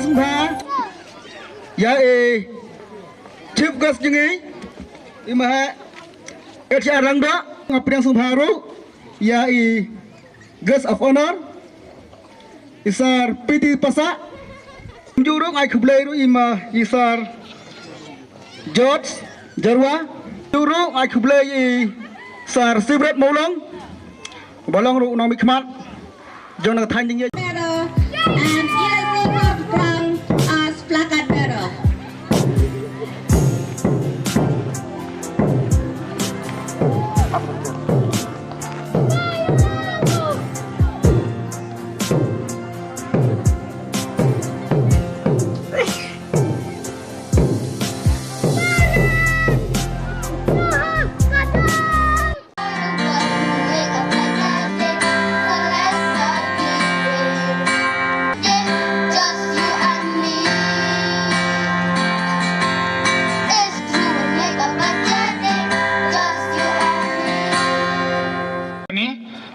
Sungha ya Chief Guest jengi imaha Echa Rangda ngapriang Sungharu ya Guest of Honor Isar PT Pasa Jurung ai kubleiru ima Isar George Jarwa Jurung ai kublei Sar Sibret Maulong Balong ru nami khmat Jong nak than jing and Ilse from as placard bearer.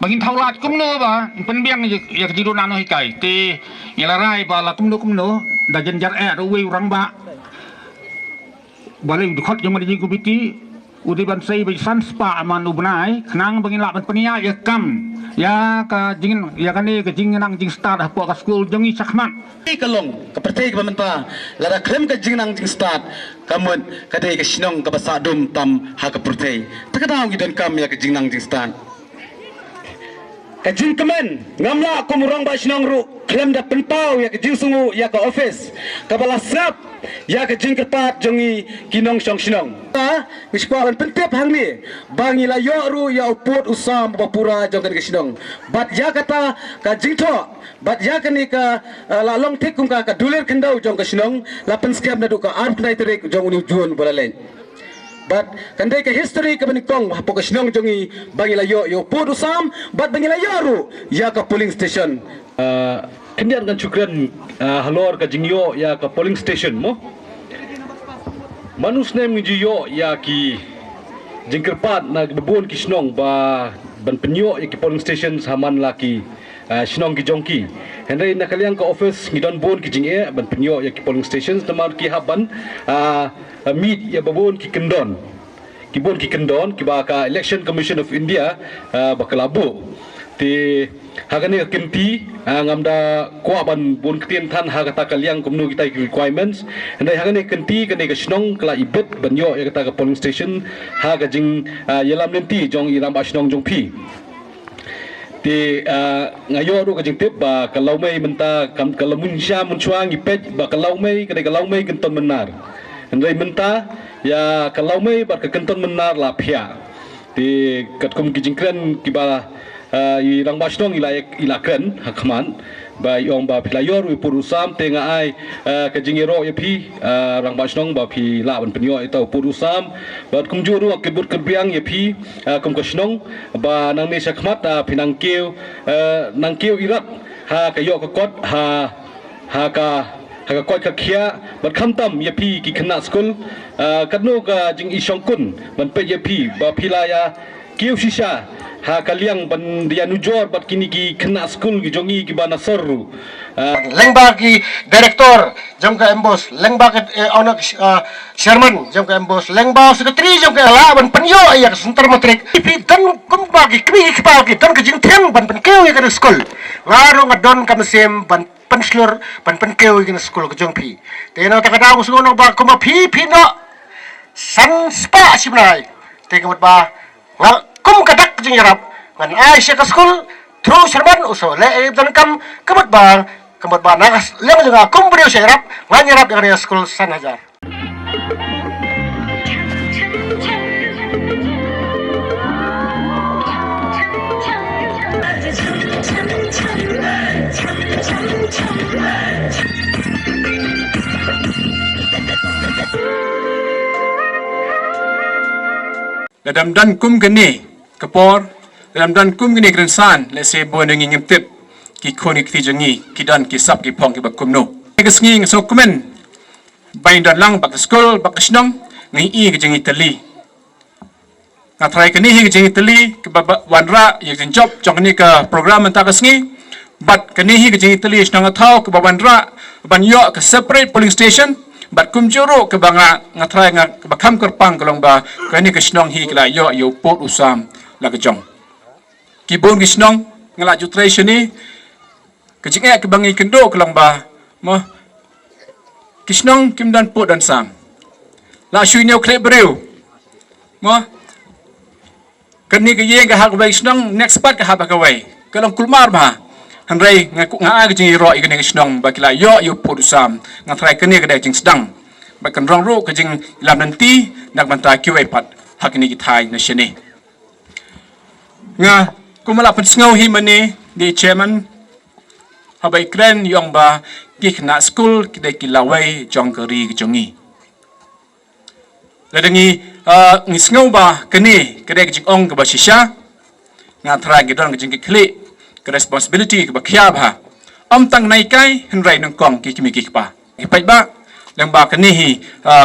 Bagi taulat kumno ba penbiang ya kejiru nano hikai te yalarai ba la kumno da jenjar ruwe urang ba balai dukot yang madi kubiti udi bansai bai sanspa aman ubnai khnang bagi la ban penia ya kam ya ka jingin ya kane ke jingnang jing start po ka school jongi sakmat kalong kepercayaan pemerintah lara klaim ke jingnang jing start kamun kadai ke sinong ke basadum tam ha kepercayaan takadau gidan kam ya ke jingnang jing start kajing kemen ngamla aku murang ba sinong ru klaim da penpau ya kajing sungu ya ka office kabala srap ya kajing kerpat jongi kinong song sinong ta wispa ban pentep hangni bangi la yo ru ya uput usam bapura jong kan sinong bat ya kata kajing tho bat ya kani ka la long thik kum ka duler kendau jong ka sinong la pen scam na du ka arm nai terik jong uni juon bolalen but kandai ke history ke benikong hapo ke sinong jongi bangi layo yo pudu sam but bangi layo ru ya ke polling station kendian kan cukran halor ke jingyo ya ke polling station mo manus nem ngiyo ya ki jingkerpat na bebon ki sinong ba ban penyo ya ki polling station saman laki sinong ki jongki hendai na kaliang ke office ngidon bon ki jinge ban penyo ya ki polling stations namar ki haban meet ya babon ki kendon kibon ki kendon ki ba ka election commission of India bakalabu ti hagane kempi ngamda kwa ban bon ketien than hagata kaliang kumnu kita requirements andai hagane kenti kane ka snong kala ibet banyo ya kata ka polling station haga jing yelam nenti jong iram ba snong jong pi ti ngayo ru ka jing tip ba kalau mai menta kam kalau munsha munchuang ipet ba kalau mai kane kalau mai kenton menar andai menta ya kalau mai bar ke kenton menar la phia ti katkum kijingkren kiba irang basnong ilakan hakman ba yong ba pilayor wi purusam tenga ai kejingero ya pi rang basnong ba pi la ban penyo itu purusam ba kumjuru akibut kebiang ya pi kum kasnong ba nang ne sakmat pinangkeu nangkeu irat ha kayo kokot ha ka koi ka khia bat khamtam ya pi ki khana school kadno ka jing isongkun ban pe ya pi ba pilaya kiu shisha ha kaliang ban dia nujor bat kini ki khana school ki jongi ki bana sorru lengba ki director jam ka embos lengba ka onak chairman jam ka embos lengba secretary jam ka la ban penyo ya sentar matrik pi dan kum bagi kmi ki pa ki dan ka jing theng ban pen keu ya ka school ngaro ngadon ka mesem ban penslur ban penkeu gin school ke jong pi tena ta kada ko suno ba ko ma pi no san spa sibnai te ko ba ngal kum kadak jing yarap ngan ai se ka school through serban uso le dan kam kemat ba nagas leng lenga kum brio se yarap ngan yarap ya school san hajar Dalam dan kum geni kapor dalam dan kum geni gransan le se bo ngi ngimtip ki khoni ki jangi ki dan ki sap ki phong ki bakum no ngi so kumen bain dan lang bak school bak snong ngi i ki jangi tali na try kani hi ki jangi tali ki wanra ye job jong ni ka program ta ka sngi but kanihi ke jing tali snang athau ke babandra ban yo ke separate polling station but kumjuro ke banga ngatrai ngak bakam kerpang kalong ba kani ke snong hi kala yo Port Usam la ke jong kibon ke snong ngala jutration ni ke jing ke bangi kendo kalong ba mo kisnong kim dan Port dan Sam la shui neu kre breu mo kani ke yeng ke hak bai snong next part ke hak ka wai kalong kulmar ba hanrei nga ke jing ro ikene ke snong ba kila yo Port Usam ngatrai kani ke dai jing sedang ba kan rong ro ke jing lam nanti nak banta kiwai pat hak ni ki thai na shene nga kumala pen sngau hi mani di chairman habai kren yong ba ki na school ki de ki lawai jong kari ki jongi ladangi ngi sngau ba kani ke de ki ong ke ba shisha nga thra ki don ki jing ki kli ke responsibility ke ba khya ba om tang nai kai hanrai nang kong ki mi ki pa ki pai ba lang ba kani hi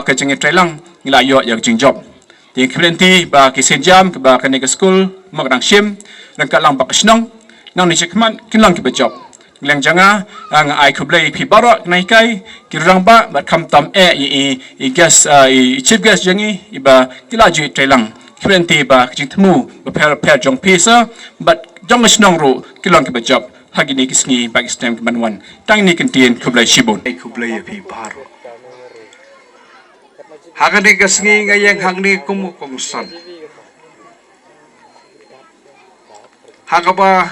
ke jing trai lang ngila yo yak jing job ti khlenti ba ki senjam ke ba kani ke school mak dang shim lang ka lang ba kisnong nang ni chekman kin lang ki ba job leng janga ang ai khublei phi baro nai kai ki rang ba bat kham tam i gas i chief gas jangi iba kila ji trelang khlenti ba jing thmu ba per jong pisa but jong snong ro kilong ki ba job hagini kisngi Pakistan ki banwan tang ni kentien khublei shibon khublei phi baro hagani kisngi ngayang hangni kum kongsan hagaba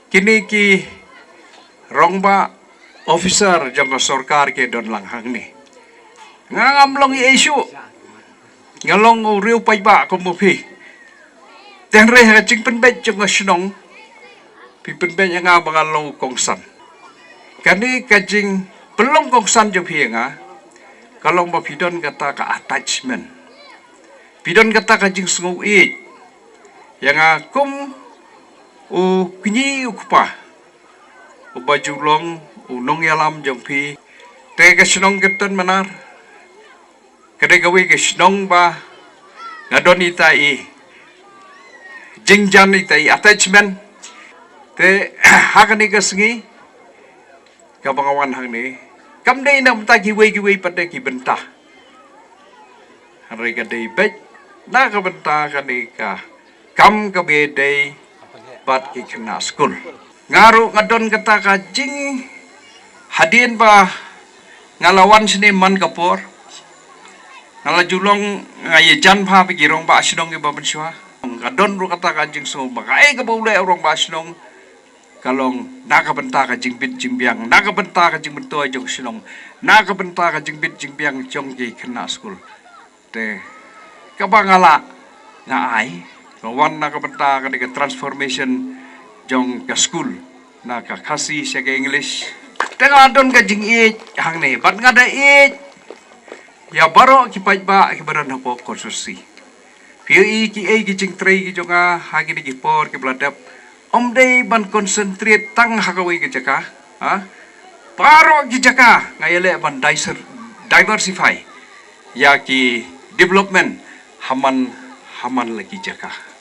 kini ki rongba officer jang sarkar ke don lang hang ni ngam long issue ngalong riu pai ba ko mo phi teng re ha ching pen bet jang snong pi pen bet yang ba long kong san kani ka jing pelong kong san jang phi nga kalong ba pidon kata ka attachment pidon kata ka jing sngu e yang kum u kini ukpa baju long unong yalam jompi te ke snong keton manar kade gawe ke snong ba ngadon itai jingjan itai attachment te hakani ke sngi ka bangawan hang ni kam dei nam ta ki we pade ki bentah hari kade bet na ka bentah kani ka kam ka be dei pat ki kena school ngaru ngadon kata ka jing hadin ba ngalawan sini man kapor ngala julong ngai jan pha pi girong ba sinong ke ba benswa ngadon ru kata ka jing so ba kai ka bole orang ba sinong kalong naga benta ka jing bit jing biang naga benta ka jing bento jong sinong naga benta ka jing bit jing biang jong ki kena school te ka bangala nga ai lawan naga benta ka de transformation jong ka school na ka kasi siya ka English tengah adon ka jing hang ni bat nga da ya baro ki pai ba ki baran hapo konsorsi pio ki jing tray ki jonga hagi di por ki bladap om dei ban concentrate tang hakawi ki jaka ha baro ki jaka ngayele ban diversify ya ki development haman lagi jaka